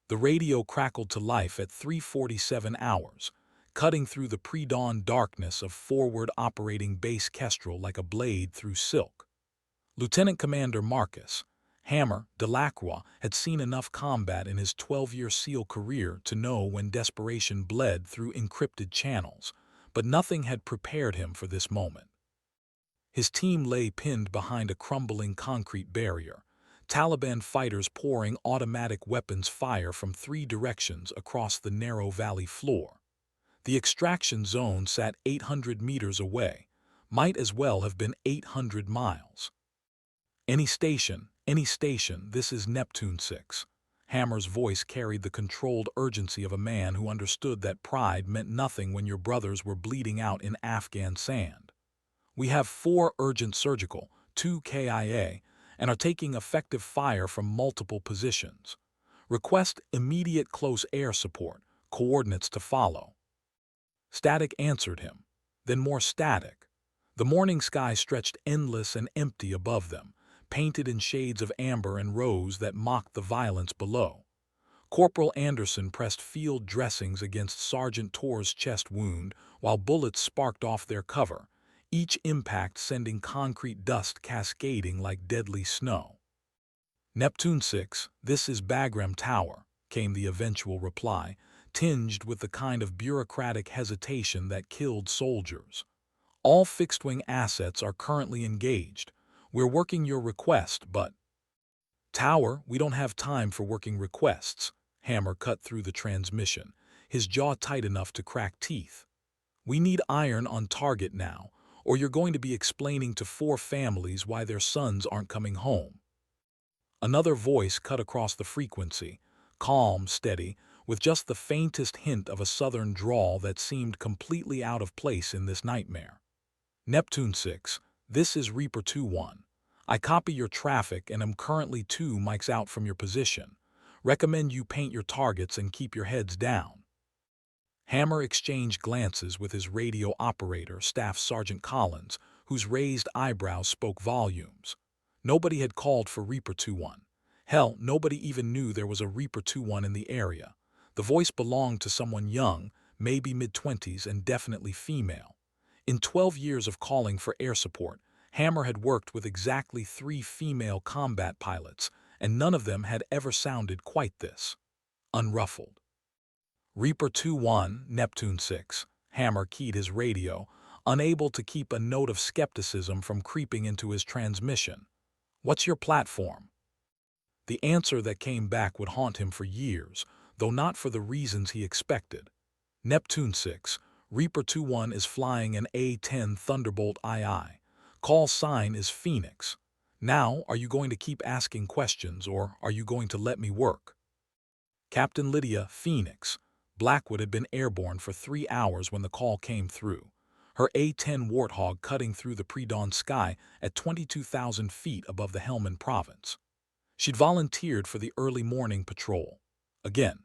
The radio crackled to life at 3:47 hours, cutting through the pre-dawn darkness of forward operating base Kestrel like a blade through silk. Lieutenant Commander Marcus Hammer Delacroix had seen enough combat in his 12-year SEAL career to know when desperation bled through encrypted channels, but nothing had prepared him for this moment. His team lay pinned behind a crumbling concrete barrier, Taliban fighters pouring automatic weapons fire from 3 directions across the narrow valley floor. The extraction zone sat 800 meters away, might as well have been 800 miles. Any station, this is Neptune 6. Hammer's voice carried the controlled urgency of a man who understood that pride meant nothing when your brothers were bleeding out in Afghan sand. We have 4 urgent surgical, 2 KIA, and are taking effective fire from multiple positions. Request immediate close air support, coordinates to follow. Static answered him, then more static. The morning sky stretched endless and empty above them, painted in shades of amber and rose that mocked the violence below. Corporal Anderson pressed field dressings against Sergeant Torr's chest wound while bullets sparked off their cover, each impact sending concrete dust cascading like deadly snow. Neptune 6, this is Bagram Tower, came the eventual reply, tinged with the kind of bureaucratic hesitation that killed soldiers. All fixed-wing assets are currently engaged. We're working your request, but... Tower, we don't have time for working requests. Hammer cut through the transmission, his jaw tight enough to crack teeth. We need iron on target now, or you're going to be explaining to 4 families why their sons aren't coming home. Another voice cut across the frequency, calm, steady, with just the faintest hint of a southern drawl that seemed completely out of place in this nightmare. Neptune 6, this is Reaper 2-1. I copy your traffic and am currently 2 mics out from your position. Recommend you paint your targets and keep your heads down. Hammer exchanged glances with his radio operator, Staff Sergeant Collins, whose raised eyebrows spoke volumes. Nobody had called for Reaper 2-1. Hell, nobody even knew there was a Reaper 2-1 in the area. The voice belonged to someone young, maybe mid-20s and definitely female. In 12 years of calling for air support, Hammer had worked with exactly 3 female combat pilots, and none of them had ever sounded quite this unruffled. Reaper 2-1, Neptune 6. Hammer keyed his radio, unable to keep a note of skepticism from creeping into his transmission. What's your platform? The answer that came back would haunt him for years, though not for the reasons he expected. Neptune 6, Reaper 2-1 is flying an A-10 Thunderbolt II. Call sign is Phoenix. Now, are you going to keep asking questions, or are you going to let me work? Captain Lydia, Phoenix. Blackwood had been airborne for 3 hours when the call came through, her A-10 Warthog cutting through the pre-dawn sky at 22,000 feet above the Helmand province. She'd volunteered for the early morning patrol. Again,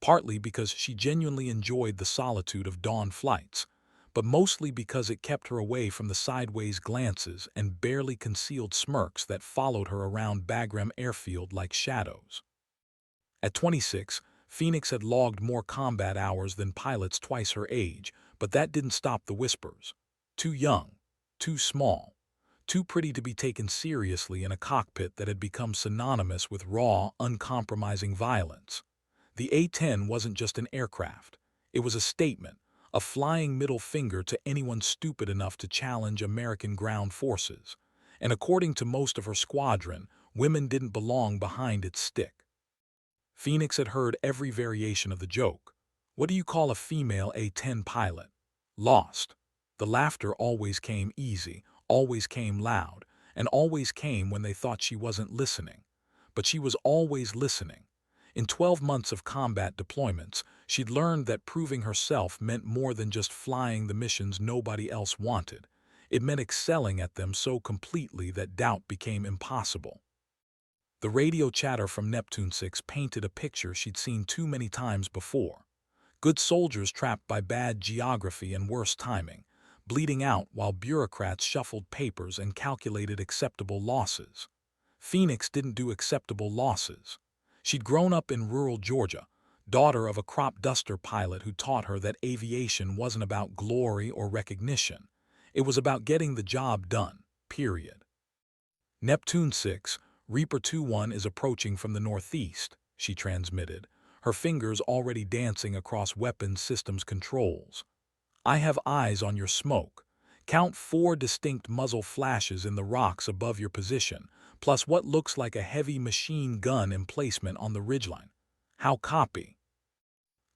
partly because she genuinely enjoyed the solitude of dawn flights, but mostly because it kept her away from the sideways glances and barely concealed smirks that followed her around Bagram Airfield like shadows. At 26, Phoenix had logged more combat hours than pilots twice her age, but that didn't stop the whispers. Too young, too small, too pretty to be taken seriously in a cockpit that had become synonymous with raw, uncompromising violence. The A-10 wasn't just an aircraft. It was a statement, a flying middle finger to anyone stupid enough to challenge American ground forces. And according to most of her squadron, women didn't belong behind its stick. Phoenix had heard every variation of the joke. What do you call a female A-10 pilot? Lost. The laughter always came easy, always came loud, and always came when they thought she wasn't listening. But she was always listening. In 12 months of combat deployments, she'd learned that proving herself meant more than just flying the missions nobody else wanted. It meant excelling at them so completely that doubt became impossible. The radio chatter from Neptune 6 painted a picture she'd seen too many times before. Good soldiers trapped by bad geography and worse timing, bleeding out while bureaucrats shuffled papers and calculated acceptable losses. Phoenix didn't do acceptable losses. She'd grown up in rural Georgia, daughter of a crop duster pilot who taught her that aviation wasn't about glory or recognition. It was about getting the job done, period. Neptune 6, Reaper 2-1 is approaching from the northeast, she transmitted, her fingers already dancing across weapons systems controls. I have eyes on your smoke. Count 4 distinct muzzle flashes in the rocks above your position, plus what looks like a heavy machine gun emplacement on the ridgeline. How copy?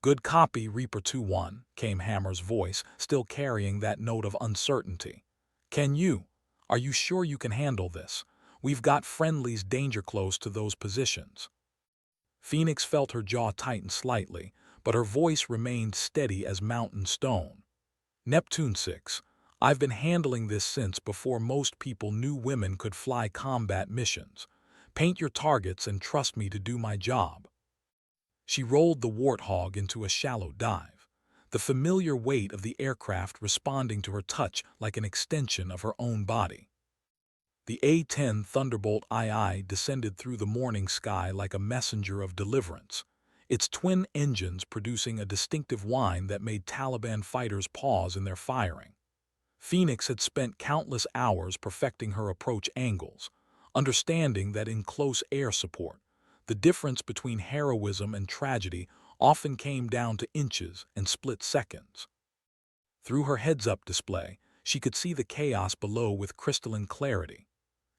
Good copy, Reaper 2-1, came Hammer's voice, still carrying that note of uncertainty. Are you sure you can handle this? We've got friendlies danger close to those positions. Phoenix felt her jaw tighten slightly, but her voice remained steady as mountain stone. Neptune 6, I've been handling this since before most people knew women could fly combat missions. Paint your targets and trust me to do my job. She rolled the Warthog into a shallow dive, the familiar weight of the aircraft responding to her touch like an extension of her own body. The A-10 Thunderbolt II descended through the morning sky like a messenger of deliverance, its twin engines producing a distinctive whine that made Taliban fighters pause in their firing. Phoenix had spent countless hours perfecting her approach angles, understanding that in close air support, the difference between heroism and tragedy often came down to inches and split seconds. Through her heads-up display, she could see the chaos below with crystalline clarity.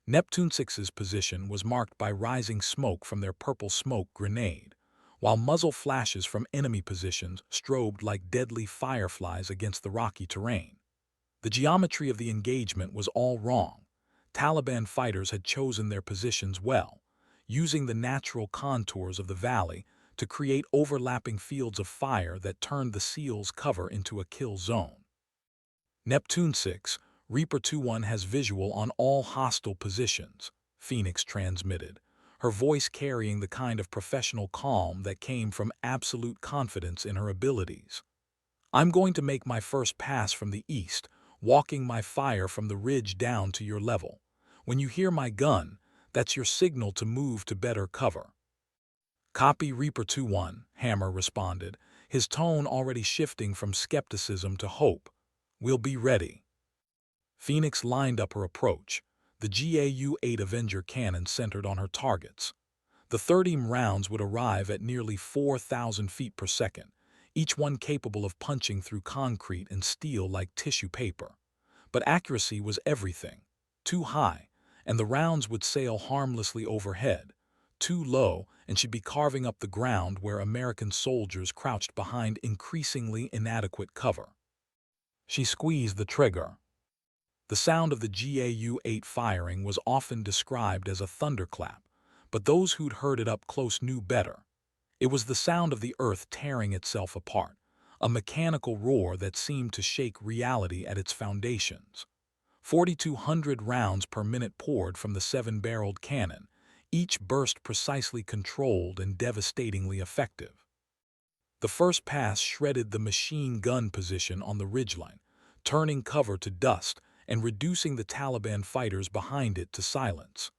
Neptune 6's position was marked by rising smoke from their purple smoke grenade, while muzzle flashes from enemy positions strobed like deadly fireflies against the rocky terrain. The geometry of the engagement was all wrong. Taliban fighters had chosen their positions well, using the natural contours of the valley to create overlapping fields of fire that turned the SEAL's cover into a kill zone. Neptune 6, Reaper 2-1 has visual on all hostile positions, Phoenix transmitted, her voice carrying the kind of professional calm that came from absolute confidence in her abilities. I'm going to make my first pass from the east, walking my fire from the ridge down to your level. When you hear my gun, that's your signal to move to better cover. Copy, Reaper 2-1, Hammer responded, his tone already shifting from skepticism to hope. We'll be ready. Phoenix lined up her approach, the GAU-8 Avenger cannon centered on her targets. The 30 rounds would arrive at nearly 4,000 feet per second, each one capable of punching through concrete and steel like tissue paper. But accuracy was everything. Too high, and the rounds would sail harmlessly overhead. Too low, and she'd be carving up the ground where American soldiers crouched behind increasingly inadequate cover. She squeezed the trigger. The sound of the GAU-8 firing was often described as a thunderclap, but those who'd heard it up close knew better. It was the sound of the earth tearing itself apart, a mechanical roar that seemed to shake reality at its foundations. 4,200 rounds per minute poured from the 7-barreled cannon, each burst precisely controlled and devastatingly effective. The first pass shredded the machine gun position on the ridgeline, turning cover to dust and reducing the Taliban fighters behind it to silence.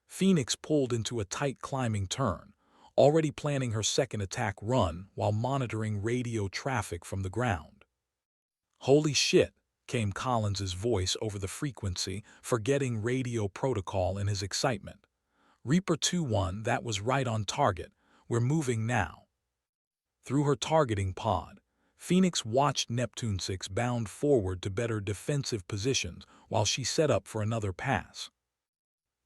Phoenix pulled into a tight climbing turn, already planning her second attack run while monitoring radio traffic from the ground. Holy shit, came Collins's voice over the frequency, forgetting radio protocol in his excitement. Reaper 2-1, that was right on target. We're moving now. Through her targeting pod, Phoenix watched Neptune 6 bound forward to better defensive positions while she set up for another pass.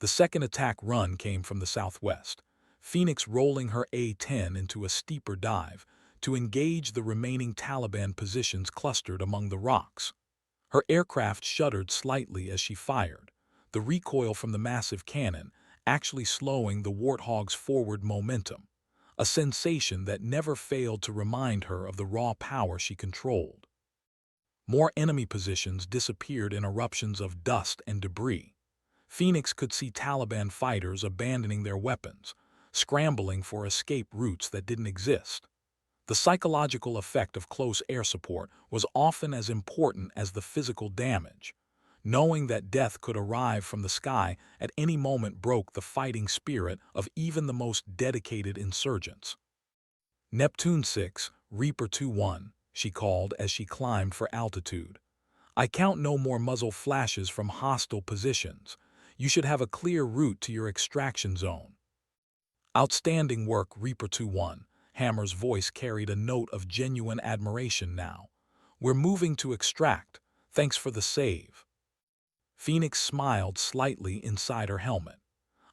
The second attack run came from the southwest, Phoenix rolling her A-10 into a steeper dive to engage the remaining Taliban positions clustered among the rocks. Her aircraft shuddered slightly as she fired, the recoil from the massive cannon actually slowing the Warthog's forward momentum, a sensation that never failed to remind her of the raw power she controlled. More enemy positions disappeared in eruptions of dust and debris. Phoenix could see Taliban fighters abandoning their weapons, scrambling for escape routes that didn't exist. The psychological effect of close air support was often as important as the physical damage. Knowing that death could arrive from the sky at any moment broke the fighting spirit of even the most dedicated insurgents. Neptune 6, Reaper 2-1, she called as she climbed for altitude. I count no more muzzle flashes from hostile positions. You should have a clear route to your extraction zone. Outstanding work, Reaper 2-1. Hammer's voice carried a note of genuine admiration now. We're moving to extract. Thanks for the save. Phoenix smiled slightly inside her helmet.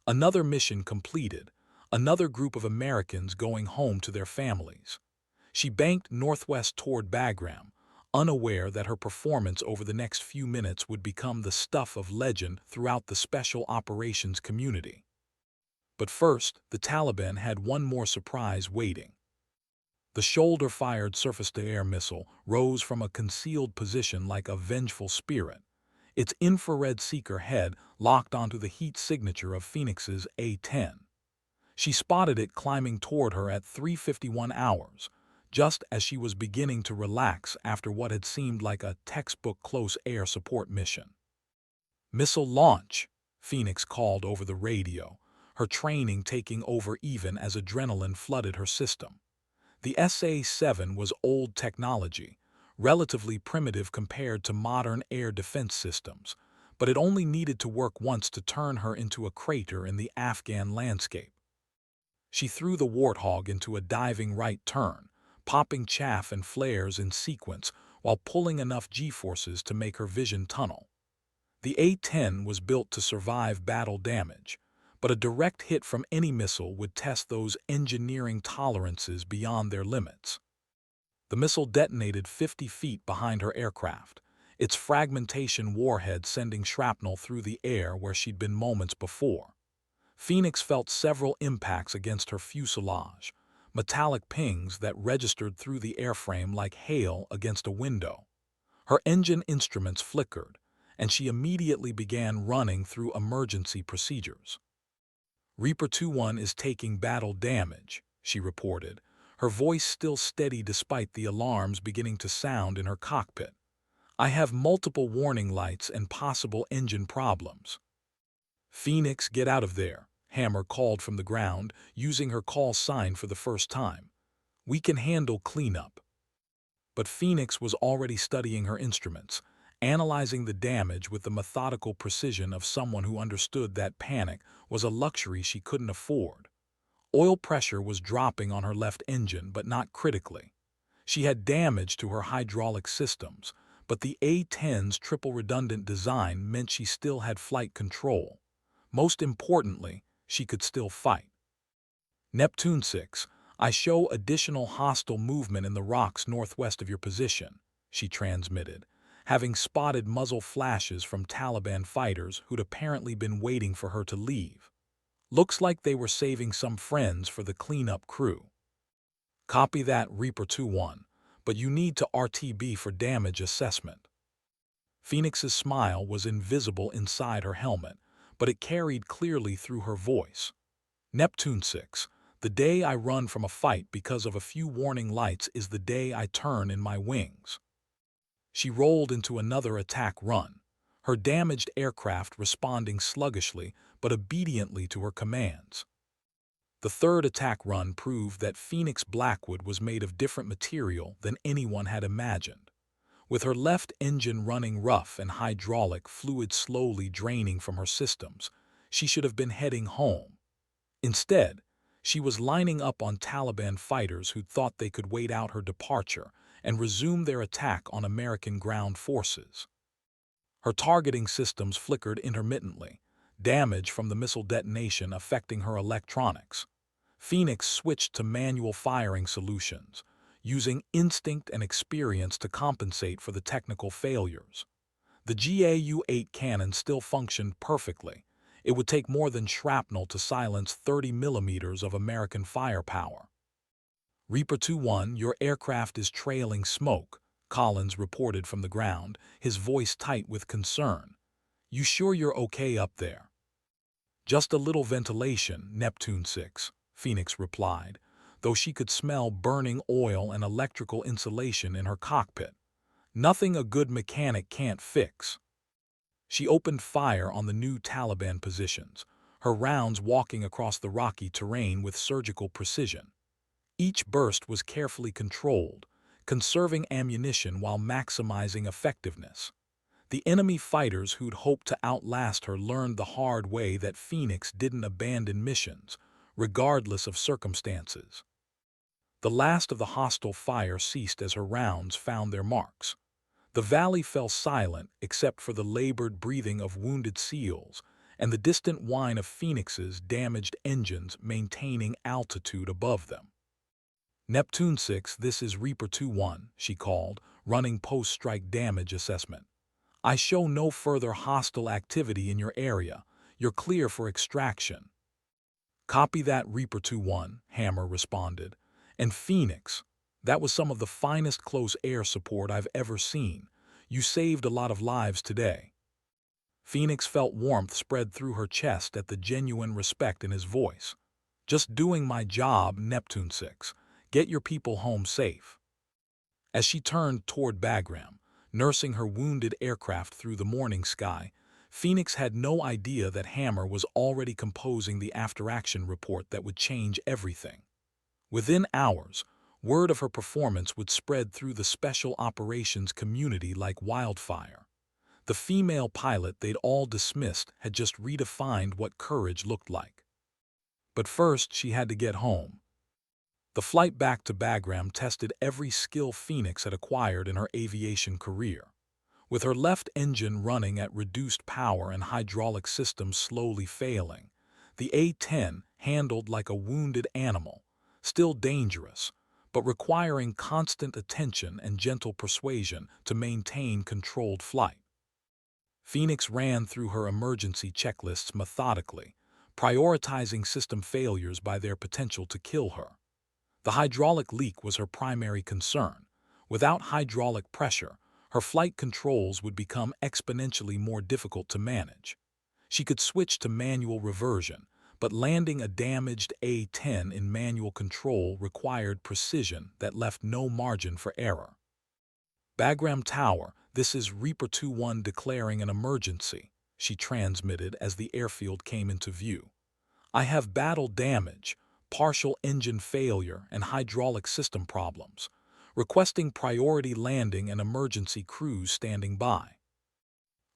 Another mission completed. Another group of Americans going home to their families. She banked northwest toward Bagram, unaware that her performance over the next few minutes would become the stuff of legend throughout the special operations community. But first, the Taliban had one more surprise waiting. The shoulder-fired surface-to-air missile rose from a concealed position like a vengeful spirit, its infrared seeker head locked onto the heat signature of Phoenix's A-10. She spotted it climbing toward her at 3:51 hours, just as she was beginning to relax after what had seemed like a textbook close air support mission. Missile launch, Phoenix called over the radio, her training taking over even as adrenaline flooded her system. The SA-7 was old technology, relatively primitive compared to modern air defense systems, but it only needed to work once to turn her into a crater in the Afghan landscape. She threw the Warthog into a diving right turn, popping chaff and flares in sequence while pulling enough G-forces to make her vision tunnel. The A-10 was built to survive battle damage, but a direct hit from any missile would test those engineering tolerances beyond their limits. The missile detonated 50 feet behind her aircraft, its fragmentation warhead sending shrapnel through the air where she'd been moments before. Phoenix felt several impacts against her fuselage, metallic pings that registered through the airframe like hail against a window. Her engine instruments flickered, and she immediately began running through emergency procedures. Reaper 2-1 is taking battle damage, she reported, her voice still steady despite the alarms beginning to sound in her cockpit. I have multiple warning lights and possible engine problems. Phoenix, get out of there, Hammer called from the ground, using her call sign for the first time. We can handle cleanup. But Phoenix was already studying her instruments, analyzing the damage with the methodical precision of someone who understood that panic was a luxury she couldn't afford. Oil pressure was dropping on her left engine, but not critically. She had damage to her hydraulic systems, but the A-10's triple redundant design meant she still had flight control. Most importantly, she could still fight. Neptune 6, I show additional hostile movement in the rocks northwest of your position, she transmitted, having spotted muzzle flashes from Taliban fighters who'd apparently been waiting for her to leave. Looks like they were saving some friends for the cleanup crew. Copy that, Reaper 2-1, but you need to RTB for damage assessment. Phoenix's smile was invisible inside her helmet, but it carried clearly through her voice. Neptune 6, the day I run from a fight because of a few warning lights is the day I turn in my wings. She rolled into another attack run, her damaged aircraft responding sluggishly but obediently to her commands. The third attack run proved that Phoenix Blackwood was made of different material than anyone had imagined. With her left engine running rough and hydraulic fluid slowly draining from her systems, she should have been heading home. Instead, she was lining up on Taliban fighters who thought they could wait out her departure and resume their attack on American ground forces. Her targeting systems flickered intermittently, damage from the missile detonation affecting her electronics. Phoenix switched to manual firing solutions, using instinct and experience to compensate for the technical failures. The GAU-8 cannon still functioned perfectly. It would take more than shrapnel to silence 30 millimeters of American firepower. Reaper 2-1, your aircraft is trailing smoke, Collins reported from the ground, his voice tight with concern. You sure you're okay up there? Just a little ventilation, Neptune 6, Phoenix replied, though she could smell burning oil and electrical insulation in her cockpit. Nothing a good mechanic can't fix. She opened fire on the new Taliban positions, her rounds walking across the rocky terrain with surgical precision. Each burst was carefully controlled, conserving ammunition while maximizing effectiveness. The enemy fighters who'd hoped to outlast her learned the hard way that Phoenix didn't abandon missions, regardless of circumstances. The last of the hostile fire ceased as her rounds found their marks. The valley fell silent except for the labored breathing of wounded SEALs and the distant whine of Phoenix's damaged engines maintaining altitude above them. Neptune 6, this is Reaper 2-1, she called, running post-strike damage assessment. I show no further hostile activity in your area. You're clear for extraction. Copy that, Reaper 2-1, Hammer responded. And Phoenix, that was some of the finest close air support I've ever seen. You saved a lot of lives today. Phoenix felt warmth spread through her chest at the genuine respect in his voice. Just doing my job, Neptune 6. Get your people home safe. As she turned toward Bagram, nursing her wounded aircraft through the morning sky, Phoenix had no idea that Hammer was already composing the after-action report that would change everything. Within hours, word of her performance would spread through the special operations community like wildfire. The female pilot they'd all dismissed had just redefined what courage looked like. But first, she had to get home. The flight back to Bagram tested every skill Phoenix had acquired in her aviation career. With her left engine running at reduced power and hydraulic systems slowly failing, the A-10 handled like a wounded animal, still dangerous, but requiring constant attention and gentle persuasion to maintain controlled flight. Phoenix ran through her emergency checklists methodically, prioritizing system failures by their potential to kill her. The hydraulic leak was her primary concern. Without hydraulic pressure, her flight controls would become exponentially more difficult to manage. She could switch to manual reversion, but landing a damaged A-10 in manual control required precision that left no margin for error. Bagram Tower, this is Reaper 2-1 declaring an emergency, she transmitted as the airfield came into view. I have battle damage, partial engine failure, and hydraulic system problems, requesting priority landing and emergency crews standing by.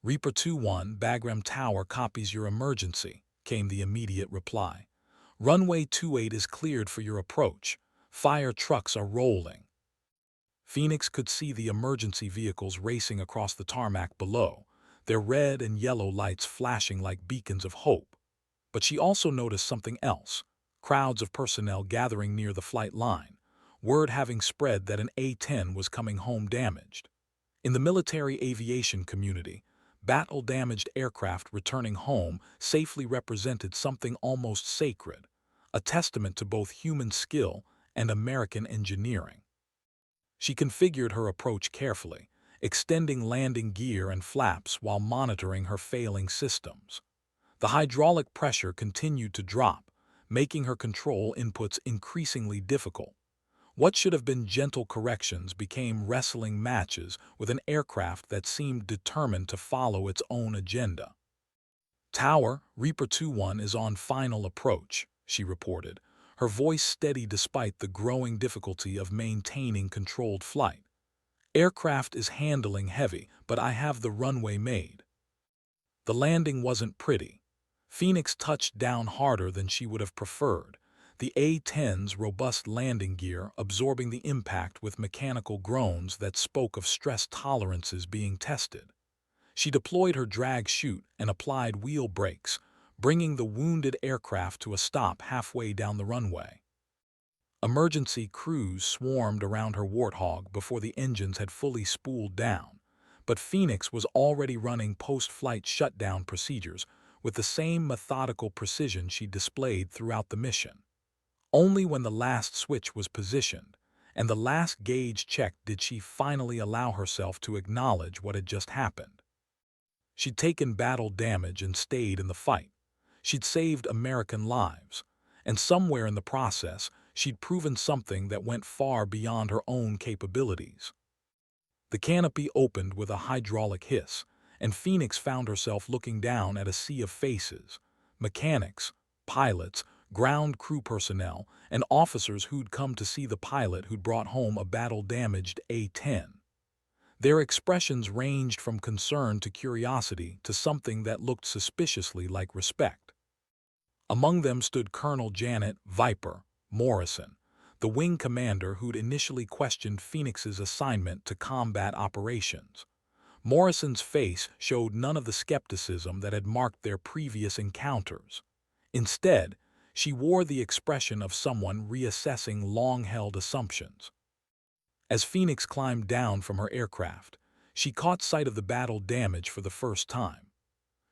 Reaper 2-1, Bagram Tower copies your emergency, came the immediate reply. Runway 28 is cleared for your approach. Fire trucks are rolling. Phoenix could see the emergency vehicles racing across the tarmac below, their red and yellow lights flashing like beacons of hope. But she also noticed something else. Crowds of personnel gathering near the flight line, word having spread that an A-10 was coming home damaged. In the military aviation community, battle-damaged aircraft returning home safely represented something almost sacred, a testament to both human skill and American engineering. She configured her approach carefully, extending landing gear and flaps while monitoring her failing systems. The hydraulic pressure continued to drop, making her control inputs increasingly difficult. What should have been gentle corrections became wrestling matches with an aircraft that seemed determined to follow its own agenda. Tower, Reaper 2-1 is on final approach, she reported, her voice steady despite the growing difficulty of maintaining controlled flight. Aircraft is handling heavy, but I have the runway made. The landing wasn't pretty. Phoenix touched down harder than she would have preferred, the A-10's robust landing gear absorbing the impact with mechanical groans that spoke of stress tolerances being tested. She deployed her drag chute and applied wheel brakes, bringing the wounded aircraft to a stop halfway down the runway. Emergency crews swarmed around her Warthog before the engines had fully spooled down, but Phoenix was already running post-flight shutdown procedures with the same methodical precision she displayed throughout the mission. Only when the last switch was positioned and the last gauge checked did she finally allow herself to acknowledge what had just happened. She'd taken battle damage and stayed in the fight. She'd saved American lives, and somewhere in the process, she'd proven something that went far beyond her own capabilities. The canopy opened with a hydraulic hiss, and Phoenix found herself looking down at a sea of faces: mechanics, pilots, ground crew personnel, and officers who'd come to see the pilot who'd brought home a battle-damaged A-10. Their expressions ranged from concern to curiosity to something that looked suspiciously like respect. Among them stood Colonel Janet "Viper" Morrison, the wing commander who'd initially questioned Phoenix's assignment to combat operations. Morrison's face showed none of the skepticism that had marked their previous encounters. Instead, she wore the expression of someone reassessing long-held assumptions. As Phoenix climbed down from her aircraft, she caught sight of the battle damage for the first time.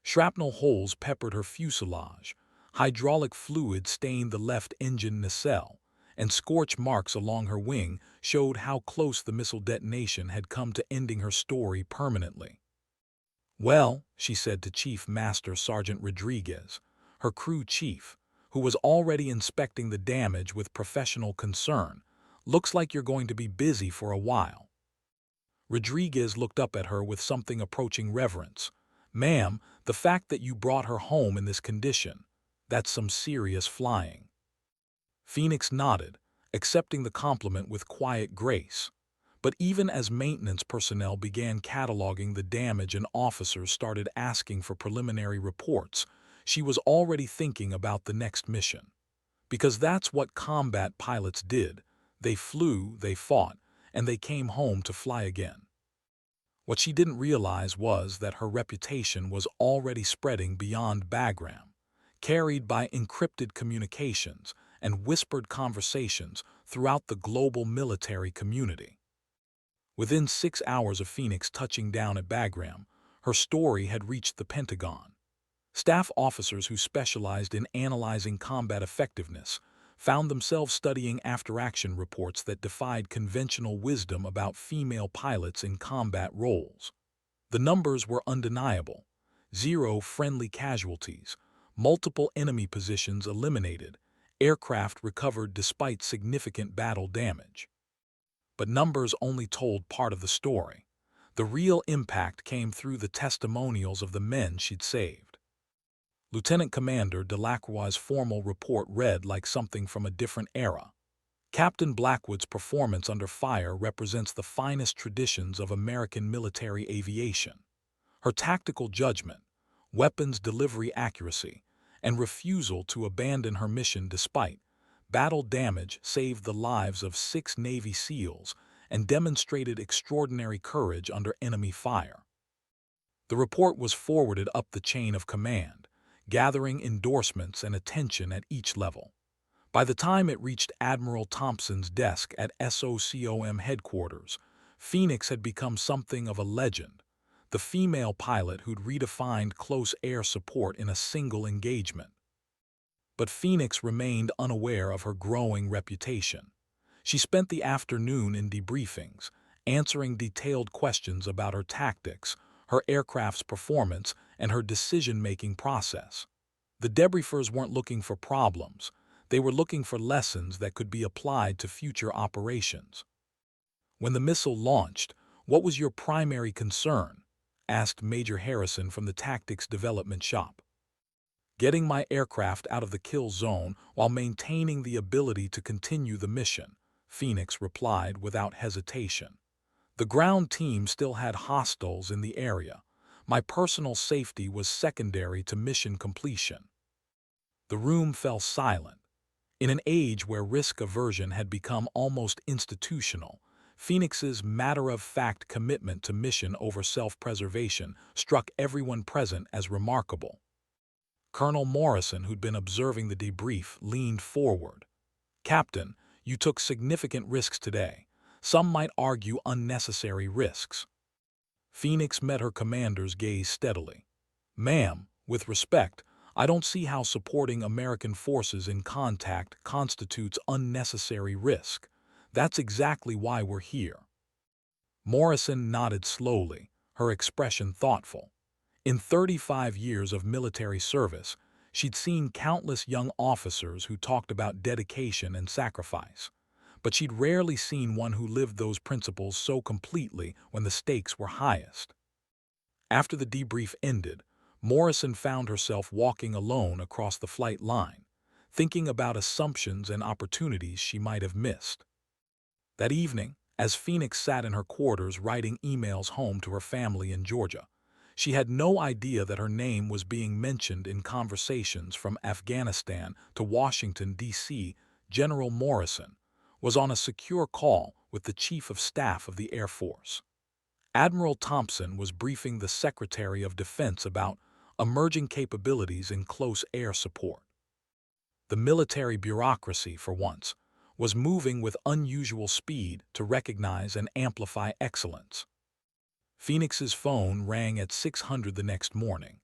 Shrapnel holes peppered her fuselage, hydraulic fluid stained the left engine nacelle, and scorch marks along her wing showed how close the missile detonation had come to ending her story permanently. "Well," she said to Chief Master Sergeant Rodriguez, her crew chief, who was already inspecting the damage with professional concern, "looks like you're going to be busy for a while." Rodriguez looked up at her with something approaching reverence. "Ma'am, the fact that you brought her home in this condition, that's some serious flying." Phoenix nodded, accepting the compliment with quiet grace. But even as maintenance personnel began cataloging the damage and officers started asking for preliminary reports, she was already thinking about the next mission. Because that's what combat pilots did. They flew, they fought, and they came home to fly again. What she didn't realize was that her reputation was already spreading beyond Bagram, carried by encrypted communications and whispered conversations throughout the global military community. Within 6 hours of Phoenix touching down at Bagram, her story had reached the Pentagon. Staff officers who specialized in analyzing combat effectiveness found themselves studying after-action reports that defied conventional wisdom about female pilots in combat roles. The numbers were undeniable: 0 friendly casualties, multiple enemy positions eliminated, aircraft recovered despite significant battle damage. But numbers only told part of the story. The real impact came through the testimonials of the men she'd saved. Lieutenant Commander Delacroix's formal report read like something from a different era. Captain Blackwood's performance under fire represents the finest traditions of American military aviation. Her tactical judgment, weapons delivery accuracy, and refusal to abandon her mission despite battle damage saved the lives of 6 Navy SEALs and demonstrated extraordinary courage under enemy fire. The report was forwarded up the chain of command, gathering endorsements and attention at each level. By the time it reached Admiral Thompson's desk at SOCOM headquarters, Phoenix had become something of a legend, the female pilot who'd redefined close air support in a single engagement. But Phoenix remained unaware of her growing reputation. She spent the afternoon in debriefings, answering detailed questions about her tactics, her aircraft's performance, and her decision-making process. The debriefers weren't looking for problems. They were looking for lessons that could be applied to future operations. "When the missile launched, what was your primary concern?" asked Major Harrison from the Tactics Development Shop. "Getting my aircraft out of the kill zone while maintaining the ability to continue the mission," Phoenix replied without hesitation. "The ground team still had hostiles in the area. My personal safety was secondary to mission completion." The room fell silent. In an age where risk aversion had become almost institutional, Phoenix's matter-of-fact commitment to mission over self-preservation struck everyone present as remarkable. Colonel Morrison, who'd been observing the debrief, leaned forward. "Captain, you took significant risks today. Some might argue unnecessary risks." Phoenix met her commander's gaze steadily. "Ma'am, with respect, I don't see how supporting American forces in contact constitutes unnecessary risk. That's exactly why we're here." Morrison nodded slowly, her expression thoughtful. In 35 years of military service, she'd seen countless young officers who talked about dedication and sacrifice, but she'd rarely seen one who lived those principles so completely when the stakes were highest. After the debrief ended, Morrison found herself walking alone across the flight line, thinking about assumptions and opportunities she might have missed. That evening, as Phoenix sat in her quarters writing emails home to her family in Georgia, she had no idea that her name was being mentioned in conversations from Afghanistan to Washington, D.C. General Morrison was on a secure call with the Chief of Staff of the Air Force. Admiral Thompson was briefing the Secretary of Defense about emerging capabilities in close air support. The military bureaucracy, for once, was moving with unusual speed to recognize and amplify excellence. Phoenix's phone rang at 600 the next morning.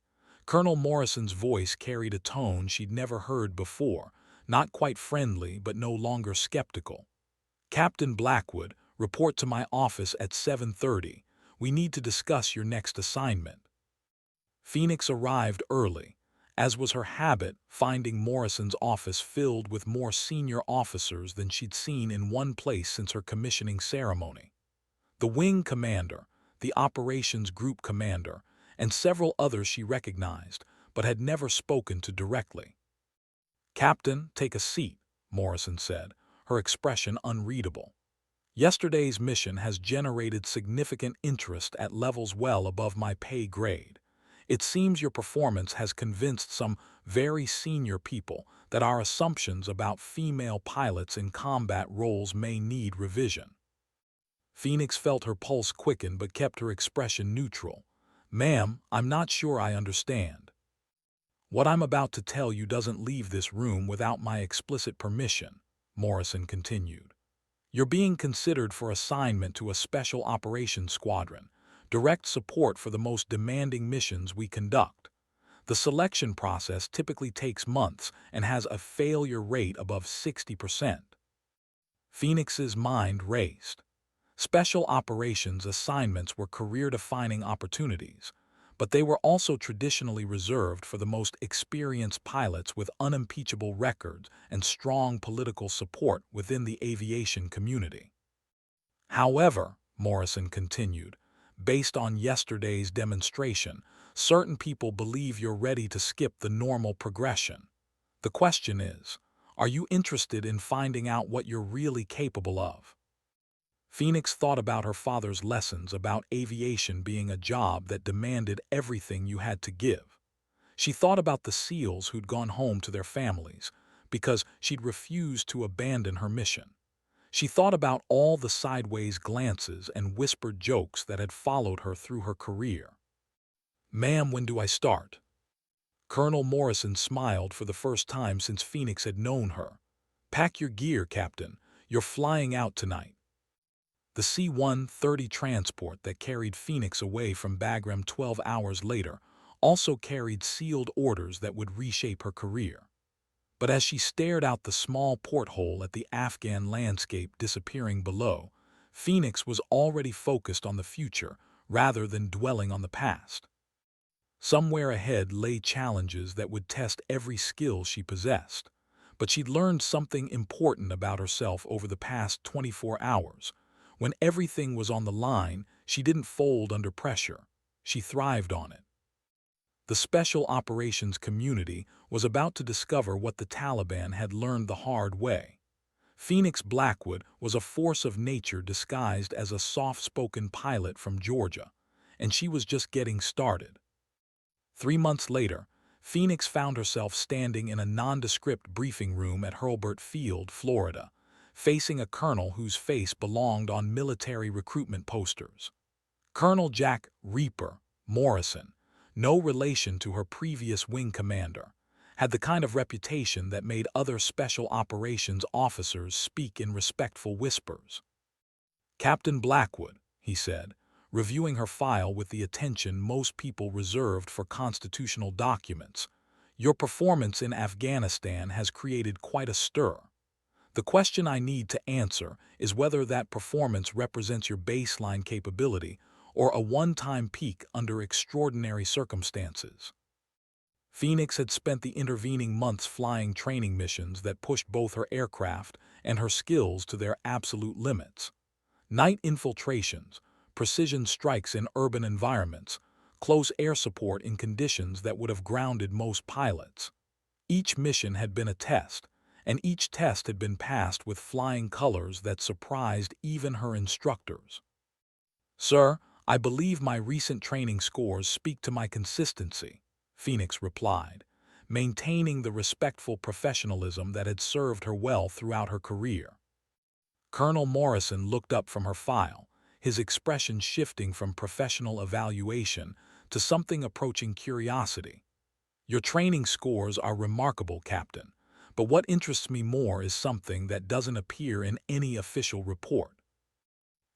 Colonel Morrison's voice carried a tone she'd never heard before, not quite friendly but no longer skeptical. "Captain Blackwood, report to my office at 7:30. We need to discuss your next assignment." Phoenix arrived early, as was her habit, finding Morrison's office filled with more senior officers than she'd seen in one place since her commissioning ceremony. The wing commander, the operations group commander, and several others she recognized, but had never spoken to directly. "Captain, take a seat," Morrison said, her expression unreadable. "Yesterday's mission has generated significant interest at levels well above my pay grade. It seems your performance has convinced some very senior people that our assumptions about female pilots in combat roles may need revision." Phoenix felt her pulse quicken but kept her expression neutral. "Ma'am, I'm not sure I understand." "What I'm about to tell you doesn't leave this room without my explicit permission," Morrison continued. "You're being considered for assignment to a Special Operations Squadron, direct support for the most demanding missions we conduct. The selection process typically takes months and has a failure rate above 60%. Phoenix's mind raced. Special operations assignments were career-defining opportunities, but they were also traditionally reserved for the most experienced pilots with unimpeachable records and strong political support within the aviation community. "However," Morrison continued, "based on yesterday's demonstration, certain people believe you're ready to skip the normal progression. The question is, are you interested in finding out what you're really capable of?" Phoenix thought about her father's lessons about aviation being a job that demanded everything you had to give. She thought about the SEALs who'd gone home to their families because she'd refused to abandon her mission. She thought about all the sideways glances and whispered jokes that had followed her through her career. "Ma'am, when do I start?" Colonel Morrison smiled for the first time since Phoenix had known her. "Pack your gear, Captain. You're flying out tonight." The C-130 transport that carried Phoenix away from Bagram 12 hours later also carried sealed orders that would reshape her career. But as she stared out the small porthole at the Afghan landscape disappearing below, Phoenix was already focused on the future rather than dwelling on the past. Somewhere ahead lay challenges that would test every skill she possessed, but she'd learned something important about herself over the past 24 hours. When everything was on the line, she didn't fold under pressure. She thrived on it. The special operations community was about to discover what the Taliban had learned the hard way. Phoenix Blackwood was a force of nature disguised as a soft-spoken pilot from Georgia, and she was just getting started. 3 months later, Phoenix found herself standing in a nondescript briefing room at Hurlburt Field, Florida, facing a colonel whose face belonged on military recruitment posters. Colonel Jack "Reaper" Morrison, no relation to her previous wing commander, had the kind of reputation that made other special operations officers speak in respectful whispers. "Captain Blackwood," he said, reviewing her file with the attention most people reserved for constitutional documents, "your performance in Afghanistan has created quite a stir. The question I need to answer is whether that performance represents your baseline capability or a one-time peak under extraordinary circumstances." Phoenix had spent the intervening months flying training missions that pushed both her aircraft and her skills to their absolute limits. Night infiltrations, precision strikes in urban environments, close air support in conditions that would have grounded most pilots. Each mission had been a test, and each test had been passed with flying colors that surprised even her instructors. "Sir, I believe my recent training scores speak to my consistency," Phoenix replied, maintaining the respectful professionalism that had served her well throughout her career. Colonel Morrison looked up from her file, his expression shifting from professional evaluation to something approaching curiosity. "Your training scores are remarkable, Captain, but what interests me more is something that doesn't appear in any official report."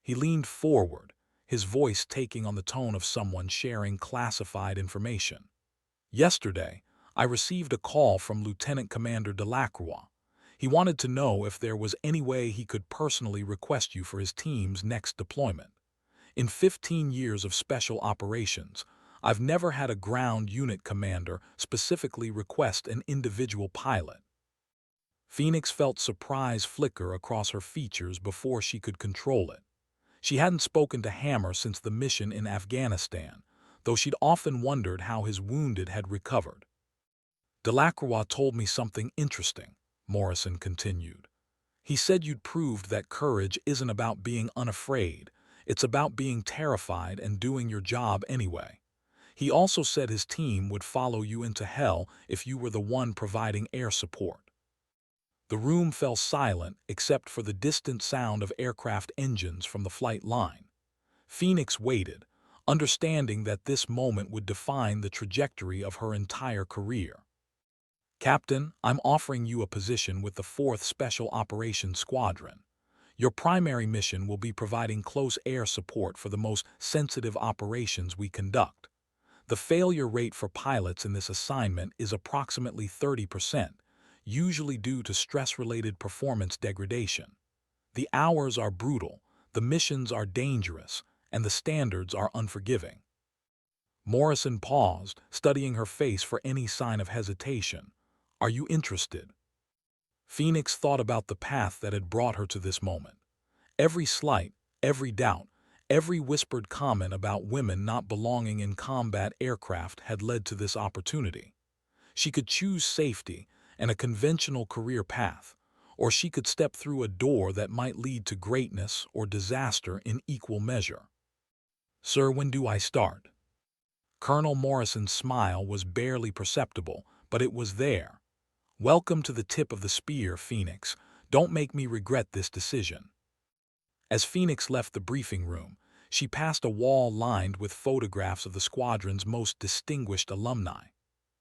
He leaned forward, his voice taking on the tone of someone sharing classified information. "Yesterday, I received a call from Lieutenant Commander Delacroix. He wanted to know if there was any way he could personally request you for his team's next deployment. In 15 years of special operations, I've never had a ground unit commander specifically request an individual pilot." Phoenix felt surprise flicker across her features before she could control it. She hadn't spoken to Hammer since the mission in Afghanistan, though she'd often wondered how his wounded had recovered. "Delacroix told me something interesting," Morrison continued. "He said you'd proved that courage isn't about being unafraid, it's about being terrified and doing your job anyway. He also said his team would follow you into hell if you were the one providing air support." The room fell silent except for the distant sound of aircraft engines from the flight line. Phoenix waited, understanding that this moment would define the trajectory of her entire career. "Captain, I'm offering you a position with the 4th Special Operations Squadron. Your primary mission will be providing close air support for the most sensitive operations we conduct. The failure rate for pilots in this assignment is approximately 30%, usually due to stress-related performance degradation. The hours are brutal, the missions are dangerous, and the standards are unforgiving." Morrison paused, studying her face for any sign of hesitation. "Are you interested?" Phoenix thought about the path that had brought her to this moment. Every slight, every doubt, every whispered comment about women not belonging in combat aircraft had led to this opportunity. She could choose safety and a conventional career path, or she could step through a door that might lead to greatness or disaster in equal measure. "Sir, when do I start?" Colonel Morrison's smile was barely perceptible, but it was there. "Welcome to the tip of the spear, Phoenix. Don't make me regret this decision." As Phoenix left the briefing room, she passed a wall lined with photographs of the squadron's most distinguished alumni.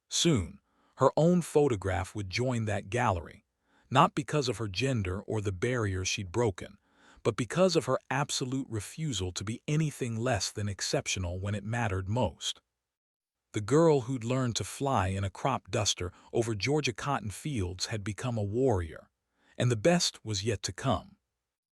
Soon, her own photograph would join that gallery, not because of her gender or the barriers she'd broken, but because of her absolute refusal to be anything less than exceptional when it mattered most. The girl who'd learned to fly in a crop duster over Georgia cotton fields had become a warrior, and the best was yet to come.